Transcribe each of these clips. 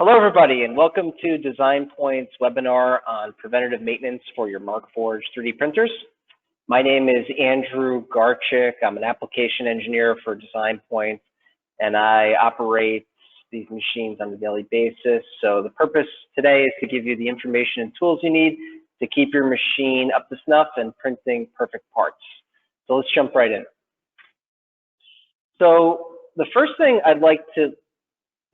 Hello, everybody, and welcome to Design Point's webinar on preventative maintenance for your Markforged 3D printers. My name is Andrew Garchik. I'm an application engineer for Design Point, and I operate these machines on a daily basis. So the purpose today is to give you the information and tools you need to keep your machine up to snuff and printing perfect parts. So let's jump right in. So the first thing I'd like to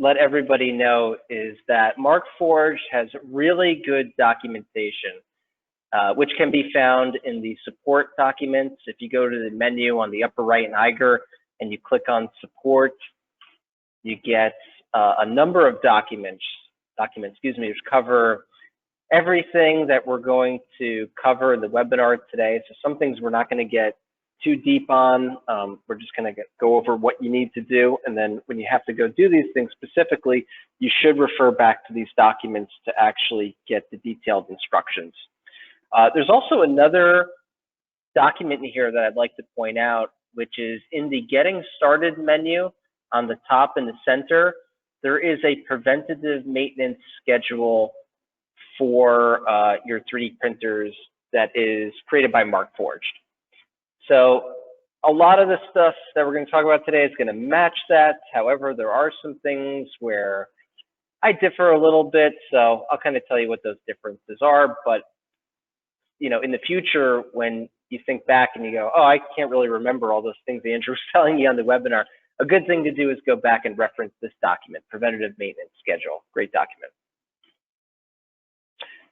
let everybody know is that Markforged has really good documentation, which can be found in the support documents. If you go to the menu on the upper right Niger and you click on support, you get a number of documents, which cover everything that we're going to cover in the webinar today. So some things we're not going to get too deep on. We're just going to go over what you need to do. And then when you have to go do these things specifically, you should refer back to these documents to actually get the detailed instructions. There's also another document in here that I'd like to point out, which is in the Getting Started menu on the top in the center. There is a preventative maintenance schedule for your 3D printers that is created by Markforged. So a lot of the stuff that we're going to talk about today is going to match that. However, there are some things where I differ a little bit. So I'll kind of tell you what those differences are. But, you know, in the future, when you think back and you go, oh, I can't really remember all those things Andrew was telling you on the webinar, a good thing to do is go back and reference this document, Preventative Maintenance Schedule. Great document.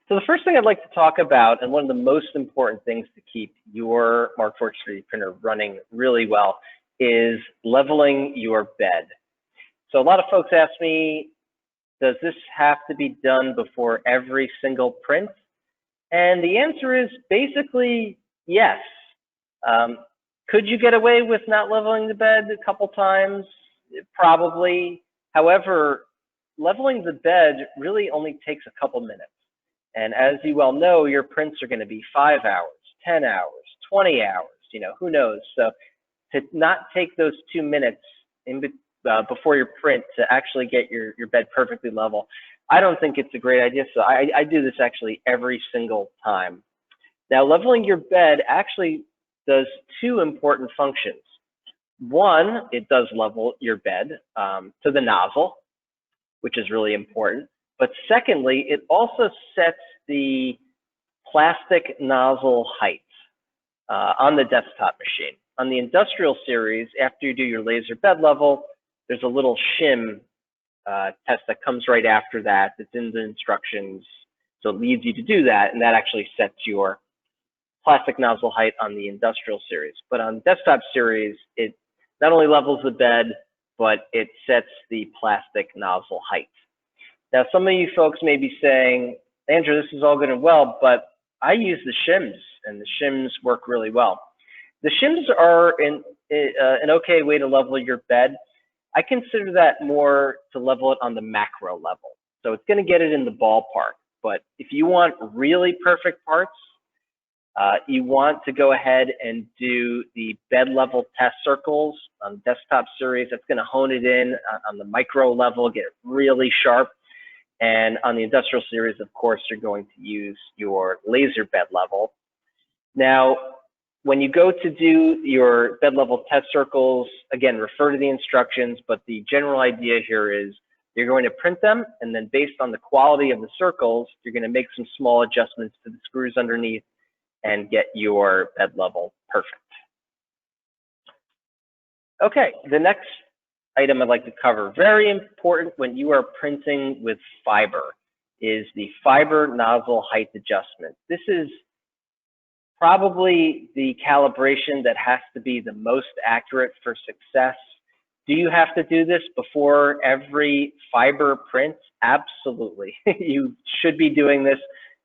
So the first thing I'd like to talk about, and one of the most important things to keep your Markforged 3D printer running really well, is leveling your bed. So a lot of folks ask me, does this have to be done before every single print? And the answer is basically yes. Could you get away with not leveling the bed a couple times? Probably. However, leveling the bed really only takes a couple minutes. And as you well know, your prints are going to be 5 hours, 10 hours, 20 hours, you know, who knows? So to not take those 2 minutes before your print to actually get your bed perfectly level, I don't think it's a great idea. So I do this actually every single time. Now, leveling your bed actually does two important functions. One, it does level your bed to the nozzle, which is really important. But secondly, it also sets the plastic nozzle height on the desktop machine. On the industrial series, after you do your laser bed level, there's a little shim test that comes right after that. It's in the instructions, so it leads you to do that, and that actually sets your plastic nozzle height on the industrial series. But on desktop series, it not only levels the bed, but it sets the plastic nozzle height. Now, some of you folks may be saying, Andrew, this is all good and well, but I use the shims, and the shims work really well. The shims are an okay way to level your bed. I consider that more to level it on the macro level. So it's going to get it in the ballpark. But if you want really perfect parts, you want to go ahead and do the bed level test circles on desktop series. That's going to hone it in on the micro level, get it really sharp. And on the industrial series, of course, you're going to use your laser bed level. Now, when you go to do your bed level test circles, again, refer to the instructions, but the general idea here is you're going to print them, and then based on the quality of the circles, you're going to make some small adjustments to the screws underneath and get your bed level perfect. Okay, the next item I'd like to cover, very important when you are printing with fiber, is the fiber nozzle height adjustment. This is probably the calibration that has to be the most accurate for success. Do you have to do this before every fiber print? Absolutely. You should be doing this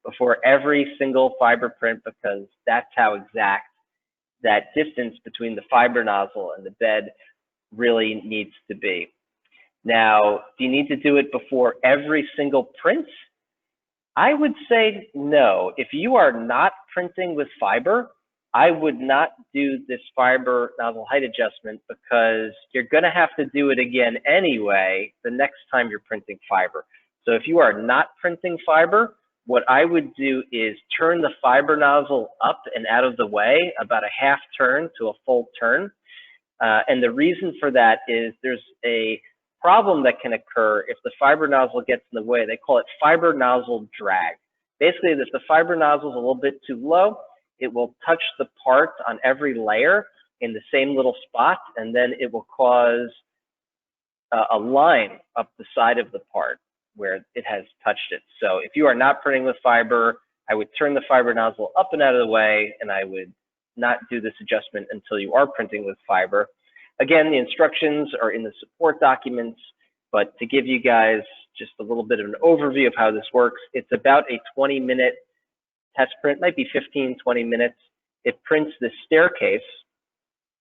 before every single fiber print because that's how exact that distance between the fiber nozzle and the bed really needs to be. Now, do you need to do it before every single print? I would say no. If you are not printing with fiber, I would not do this fiber nozzle height adjustment because you're going to have to do it again anyway the next time you're printing fiber. So if you are not printing fiber, what I would do is turn the fiber nozzle up and out of the way about a half turn to a full turn. And the reason for that is there's a problem that can occur if the fiber nozzle gets in the way. They call it fiber nozzle drag. Basically, if the fiber nozzle is a little bit too low, it will touch the part on every layer in the same little spot, and then it will cause a line up the side of the part where it has touched it. So if you are not printing with fiber, I would turn the fiber nozzle up and out of the way, and I would not do this adjustment until you are printing with fiber. Again, the instructions are in the support documents, but to give you guys just a little bit of an overview of how this works, it's about a 20-minute test print, might be 15, 20 minutes. It prints the staircase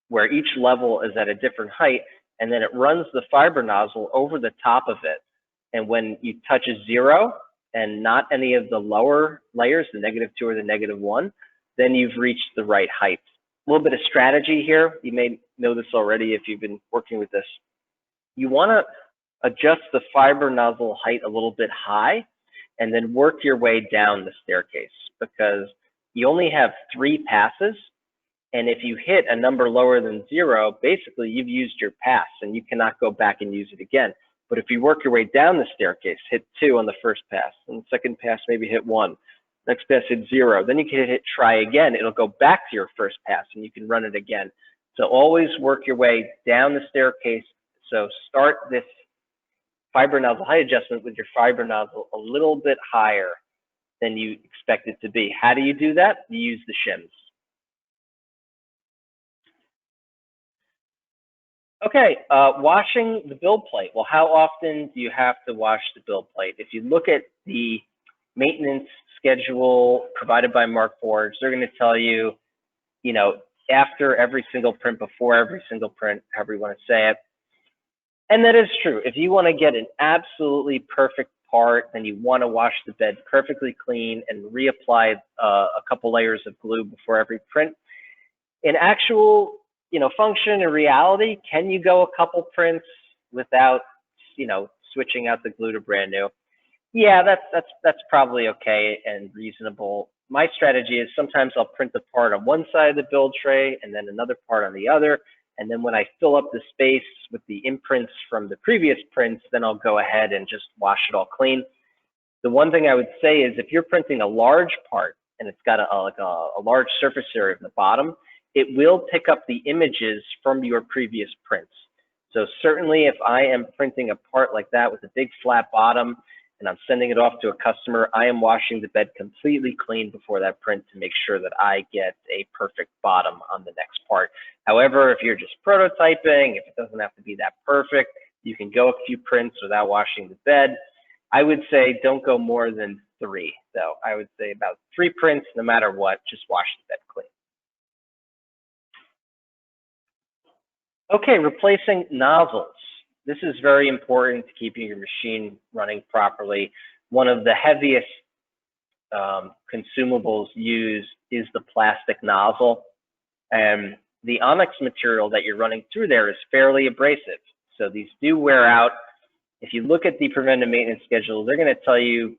where each level is at a different height, and then it runs the fiber nozzle over the top of it. And when you touch a 0 and not any of the lower layers, the -2 or the -1, then you've reached the right height. A little bit of strategy here. You may know this already if you've been working with this. You want to adjust the fiber nozzle height a little bit high and then work your way down the staircase, because you only have 3 passes. And if you hit a number lower than 0, basically you've used your pass and you cannot go back and use it again. But if you work your way down the staircase, hit 2 on the first pass, and the second pass maybe hit 1, next pass hit 0, then you can hit try again. It'll go back to your first pass and you can run it again. So always work your way down the staircase. So start this fiber nozzle height adjustment with your fiber nozzle a little bit higher than you expect it to be. How do you do that? You use the shims. Okay, washing the build plate. Well, how often do you have to wash the build plate? If you look at the maintenance schedule provided by Markforged, they're going to tell you, you know, after every single print, before every single print, however you want to say it. And that is true. If you want to get an absolutely perfect part, then you want to wash the bed perfectly clean and reapply a couple layers of glue before every print. In actual function and reality, can you go a couple prints without, switching out the glue to brand new? Yeah, that's probably okay and reasonable. My strategy is sometimes I'll print the part on one side of the build tray and then another part on the other. And then when I fill up the space with the imprints from the previous prints, then I'll go ahead and just wash it all clean. The one thing I would say is if you're printing a large part and it's got a large surface area at the bottom, it will pick up the images from your previous prints. So certainly if I am printing a part like that with a big flat bottom and I'm sending it off to a customer, I am washing the bed completely clean before that print to make sure that I get a perfect bottom on the next part. However, if you're just prototyping, if it doesn't have to be that perfect, you can go a few prints without washing the bed. I would say don't go more than 3, though. I would say about 3 prints, no matter what, just wash the bed clean. Okay, replacing nozzles. This is very important to keeping your machine running properly. One of the heaviest consumables used is the plastic nozzle. And the onyx material that you're running through there is fairly abrasive. So these do wear out. If you look at the preventive maintenance schedule, they're going to tell you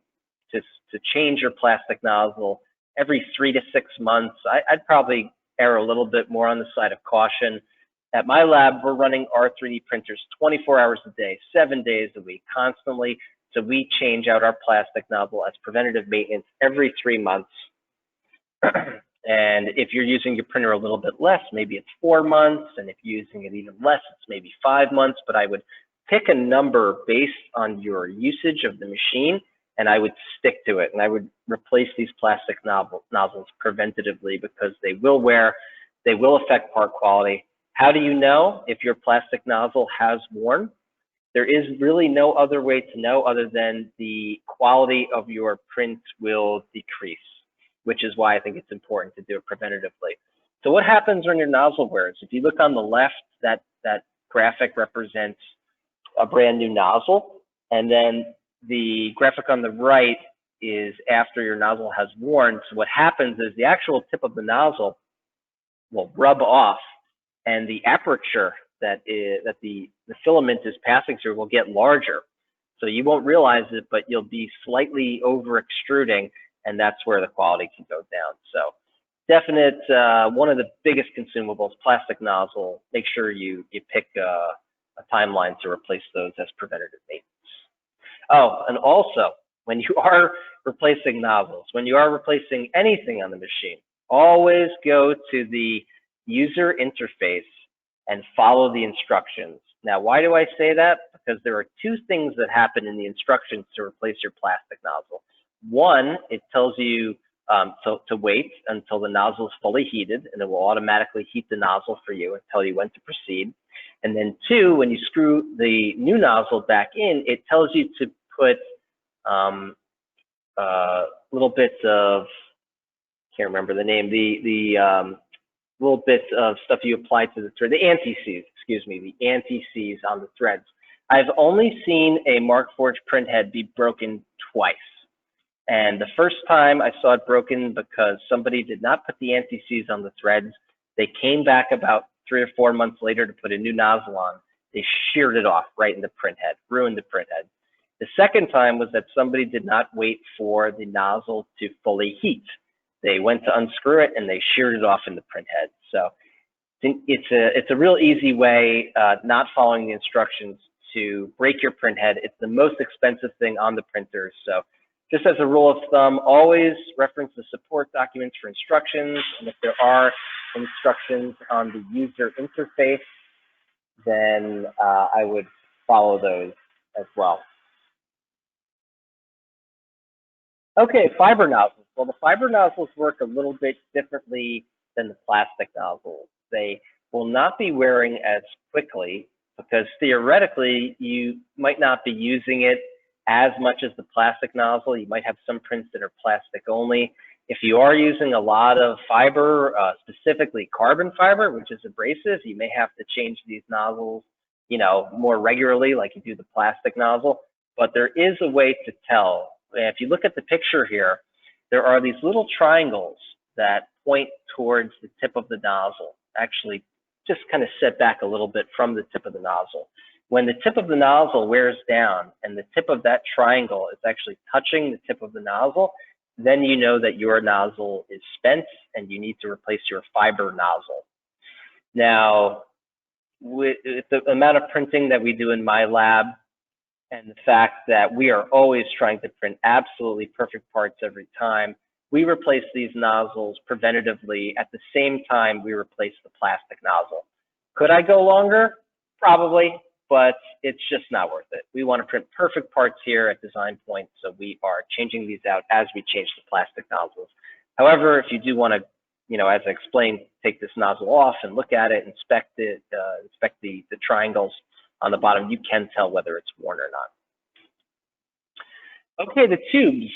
to change your plastic nozzle every 3 to 6 months. I'd probably err a little bit more on the side of caution. At my lab, we're running our 3D printers 24 hours a day, 7 days a week, constantly. So we change out our plastic nozzle as preventative maintenance every 3 months. And if you're using your printer a little bit less, maybe it's 4 months. And if you're using it even less, it's maybe 5 months. But I would pick a number based on your usage of the machine, and I would stick to it. And I would replace these plastic nozzles preventatively because they will wear, they will affect part quality. How do you know if your plastic nozzle has worn? There is really no other way to know other than the quality of your print will decrease, which is why I think it's important to do it preventatively. So what happens when your nozzle wears? If you look on the left, that graphic represents a brand new nozzle. And then the graphic on the right is after your nozzle has worn. So what happens is the actual tip of the nozzle will rub off, and the aperture that the filament is passing through will get larger. So you won't realize it, but you'll be slightly over extruding, and that's where the quality can go down. So definite, one of the biggest consumables, plastic nozzle. Make sure you pick a timeline to replace those as preventative maintenance. Oh, and also, when you are replacing nozzles, when you are replacing anything on the machine, always go to the user interface and follow the instructions. Now, why do I say that? Because there are two things that happen in the instructions to replace your plastic nozzle. One, it tells you to wait until the nozzle is fully heated, and it will automatically heat the nozzle for you and tell you when to proceed. And then two, when you screw the new nozzle back in, it tells you to put little bits of, can't remember the name, the little bits of stuff you apply to the thread, the anti-seize, excuse me, the anti-seize on the threads. I've only seen a Markforged print head be broken twice. And the first time I saw it broken because somebody did not put the anti-seize on the threads. They came back about 3 or 4 months later to put a new nozzle on. They sheared it off right in the print head, ruined the print head. The second time was that somebody did not wait for the nozzle to fully heat. They went to unscrew it and they sheared it off in the print head. So it's a real easy way, not following the instructions, to break your print head. It's the most expensive thing on the printers. So just as a rule of thumb, always reference the support documents for instructions. And if there are instructions on the user interface, then I would follow those as well. Okay, fiber nozzles. Well, the fiber nozzles work a little bit differently than the plastic nozzles. They will not be wearing as quickly because theoretically you might not be using it as much as the plastic nozzle. You might have some prints that are plastic only. If you are using a lot of fiber, specifically carbon fiber, which is abrasive, you may have to change these nozzles, more regularly like you do the plastic nozzle. But there is a way to tell. If you look at the picture here, there are these little triangles that point towards the tip of the nozzle, actually just kind of set back a little bit from the tip of the nozzle. When the tip of the nozzle wears down and the tip of that triangle is actually touching the tip of the nozzle, then you know that your nozzle is spent and you need to replace your fiber nozzle. Now, with the amount of printing that we do in my lab, and the fact that we are always trying to print absolutely perfect parts every time, we replace these nozzles preventatively at the same time we replace the plastic nozzle. Could I go longer? Probably, but it's just not worth it. We want to print perfect parts here at Design Point, so we are changing these out as we change the plastic nozzles. However, if you do want to, as I explained, take this nozzle off and look at it, inspect it, inspect the triangles on the bottom, you can tell whether it's worn or not. Okay, the tubes.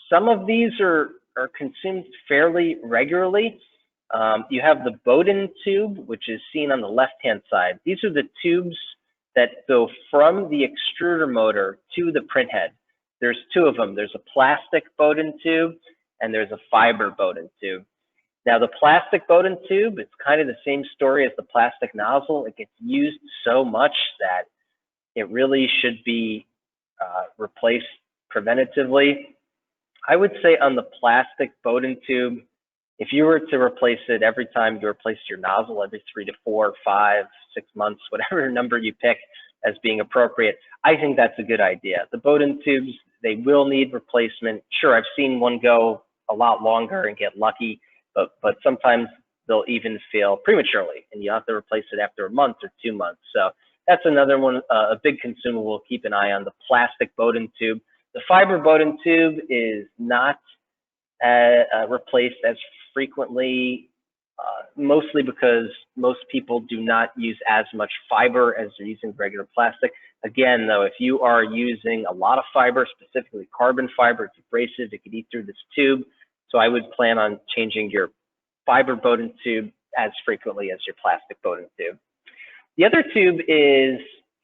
Some of these are consumed fairly regularly. You have the Bowden tube, which is seen on the left-hand side. These are the tubes that go from the extruder motor to the print head. There's two of them. There's a plastic Bowden tube and there's a fiber Bowden tube. Now, the plastic Bowden tube, it's kind of the same story as the plastic nozzle. It gets used so much that it really should be replaced preventatively. I would say on the plastic Bowden tube, if you were to replace it every time you replace your nozzle, every 3 to 4, 5, 6 months, whatever number you pick as being appropriate, I think that's a good idea. The Bowden tubes, they will need replacement. Sure, I've seen one go a lot longer and get lucky. But sometimes they'll even fail prematurely, and you have to replace it after a month or 2 months. So that's another one, a big consumable. Keep an eye on the plastic Bowden tube. The fiber Bowden tube is not replaced as frequently, mostly because most people do not use as much fiber as they're using regular plastic. Again, though, if you are using a lot of fiber, specifically carbon fiber, it's abrasive, it could eat through this tube. So I would plan on changing your fiber Bowden tube as frequently as your plastic Bowden tube. The other tube is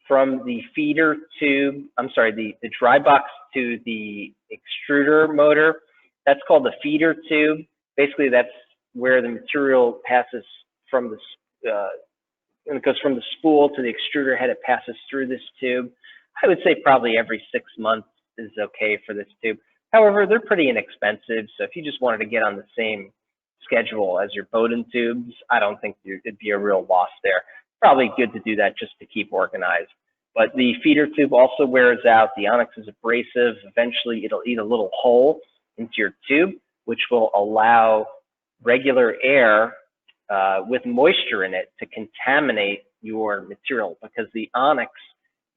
from the feeder tube, the dry box to the extruder motor. That's called the feeder tube. Basically, that's where the material passes from the, when it goes from the spool to the extruder head, it passes through this tube. I would say probably every 6 months is okay for this tube. However, they're pretty inexpensive, so if you just wanted to get on the same schedule as your Bowden tubes, I don't think it'd be a real loss there. Probably good to do that just to keep organized. But the feeder tube also wears out. The onyx is abrasive. Eventually, it'll eat a little hole into your tube, which will allow regular air with moisture in it to contaminate your material, because the onyx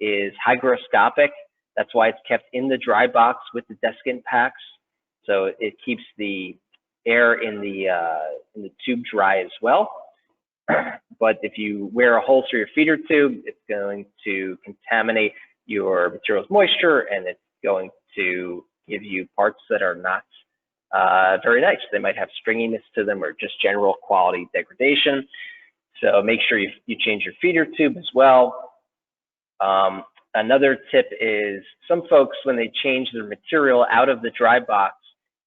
is hygroscopic. That's why it's kept in the dry box with the desiccant packs. So it keeps the air in the tube dry as well. But if you wear a hole through your feeder tube, it's going to contaminate your material's moisture, and it's going to give you parts that are not very nice. They might have stringiness to them or just general quality degradation. So make sure you change your feeder tube as well. Another tip is some folks, when they change their material out of the dry box,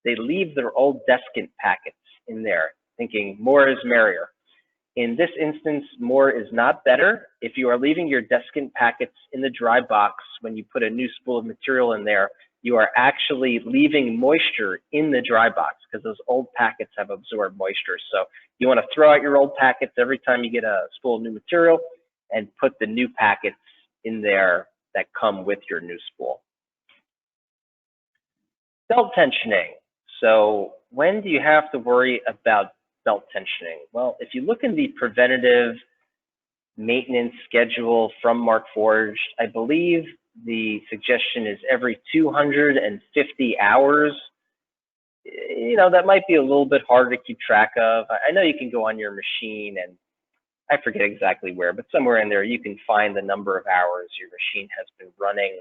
they leave their old desiccant packets in there, thinking more is merrier. In this instance, more is not better. If you are leaving your desiccant packets in the dry box when you put a new spool of material in there, you are actually leaving moisture in the dry box because those old packets have absorbed moisture. So you want to throw out your old packets every time you get a spool of new material and put the new packets in there that come with your new spool. Belt tensioning. So when do you have to worry about belt tensioning? Well, if you look in the preventative maintenance schedule from Markforged, I believe the suggestion is every 250 hours. You know, that might be a little bit harder to keep track of. I know you can go on your machine, and I forget exactly where, but somewhere in there you can find the number of hours your machine has been running.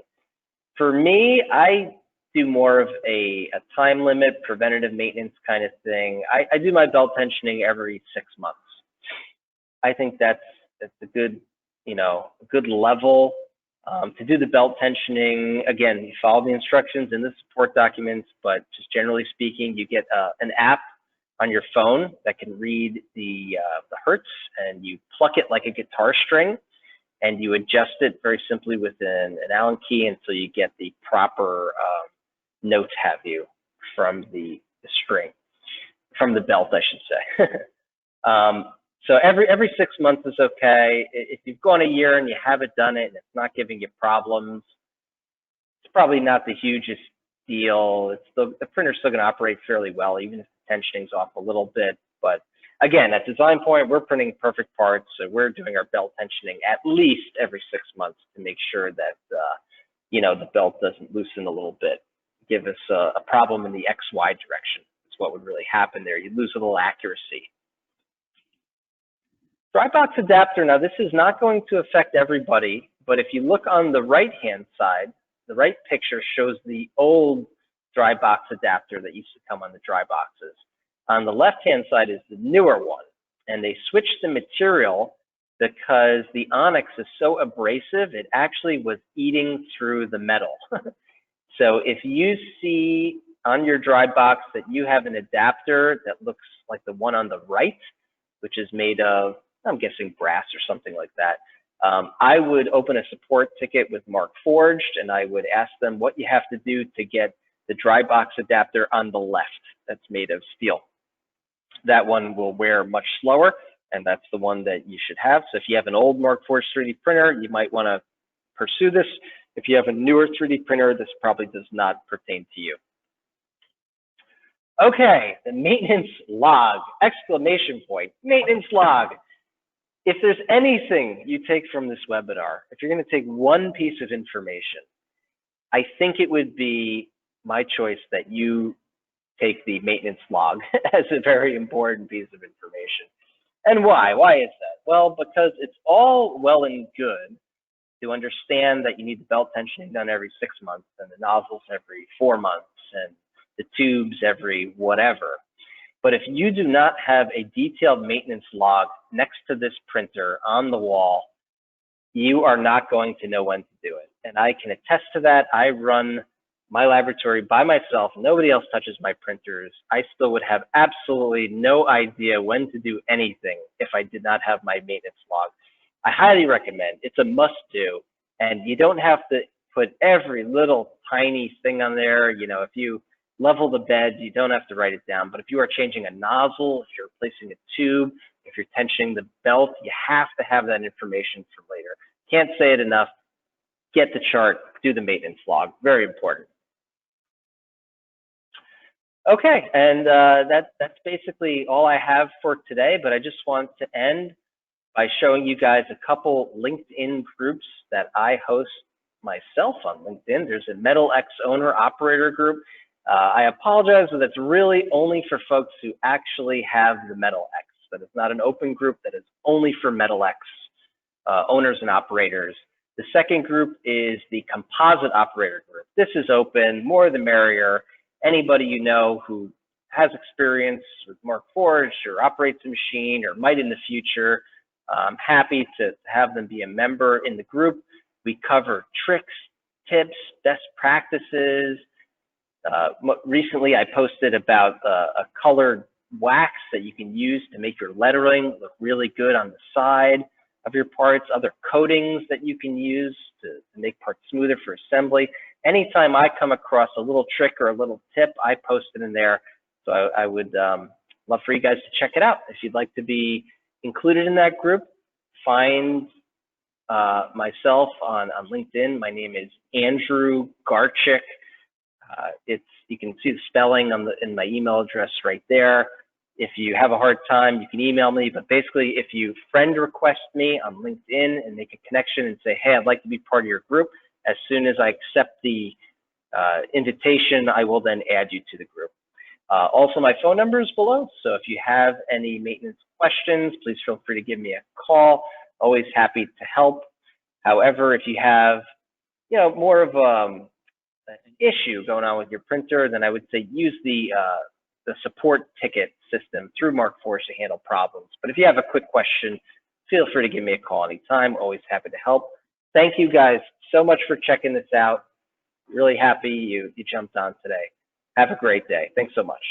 For me, I do more of a time limit, preventative maintenance kind of thing. I do my belt tensioning every 6 months. I think that's a good, good level to do the belt tensioning. Again, you follow the instructions in the support documents, but just generally speaking, you get an app on your phone that can read the hertz, and you pluck it like a guitar string, and you adjust it very simply with an Allen key until you get the proper notes have you from the string, from the belt, I should say. So every 6 months is okay. If you've gone a year and you haven't done it and it's not giving you problems, it's probably not the hugest deal. The printer's still going to operate fairly well, even if the tensioning's off a little bit. But again, at design point, we're printing perfect parts, so we're doing our belt tensioning at least every 6 months to make sure that the belt doesn't loosen a little bit, give us a problem in the XY direction. That's what would really happen there. You lose a little accuracy. Dry box adapter. Now, this is not going to affect everybody, but if you look on the right-hand side, the right picture shows the old dry box adapter that used to come on the dry boxes. On the left-hand side is the newer one, and they switched the material because the onyx is so abrasive, it actually was eating through the metal. So if you see on your dry box that you have an adapter that looks like the one on the right, which is made of, I'm guessing, brass or something like that, I would open a support ticket with Markforged, and I would ask them what you have to do to get the dry box adapter on the left that's made of steel. That one will wear much slower, and that's the one that you should have. So if you have an old Markforged 3D printer, you might want to pursue this. If you have a newer 3D printer, this probably does not pertain to you. Okay, the maintenance log, exclamation point, maintenance log. If there's anything you take from this webinar, if you're going to take one piece of information, I think it would be my choice that you take the maintenance log as a very important piece of information. And why? Why is that? Well, because it's all well and good to understand that you need the belt tensioning done every 6 months, and the nozzles every 4 months, and the tubes every whatever. But if you do not have a detailed maintenance log next to this printer on the wall, you are not going to know when to do it. And I can attest to that. I run my laboratory by myself. Nobody else touches my printers. I still would have absolutely no idea when to do anything if I did not have my maintenance log. I highly recommend. It's a must do, and you don't have to put every little tiny thing on there. You know, if you level the bed, you don't have to write it down. But if you are changing a nozzle, if you're replacing a tube, if you're tensioning the belt, you have to have that information for later. Can't say it enough. Get the chart, do the maintenance log. Very important. Okay, and that's basically all I have for today, but I just want to end by showing you guys a couple LinkedIn groups that I host myself on LinkedIn. There's a Metal X owner operator group. I apologize, but that's really only for folks who actually have the Metal X. That is not an open group, that is only for Metal X owners and operators. The second group is the composite operator group. This is open, more the merrier. Anybody you know who has experience with Markforged or operates a machine or might in the future, I'm happy to have them be a member in the group. We cover tricks, tips, best practices. Recently, I posted about a colored wax that you can use to make your lettering look really good on the side of your parts, other coatings that you can use to make parts smoother for assembly. Anytime I come across a little trick or a little tip, I post it in there. So I would love for you guys to check it out. If you'd like to be included in that group, find myself on LinkedIn. My name is Andrew Garchik. You can see the spelling in my email address right there. If you have a hard time, you can email me. But basically, if you friend request me on LinkedIn and make a connection and say, hey, I'd like to be part of your group, as soon as I accept the invitation, I will then add you to the group. Also, my phone number is below. So if you have any maintenance questions, please feel free to give me a call. Always happy to help. However, if you have, more of an issue going on with your printer, then I would say use the support ticket system through Markforged to handle problems. But if you have a quick question, feel free to give me a call anytime. Always happy to help. Thank you guys so much for checking this out. Really happy you jumped on today. Have a great day. Thanks so much.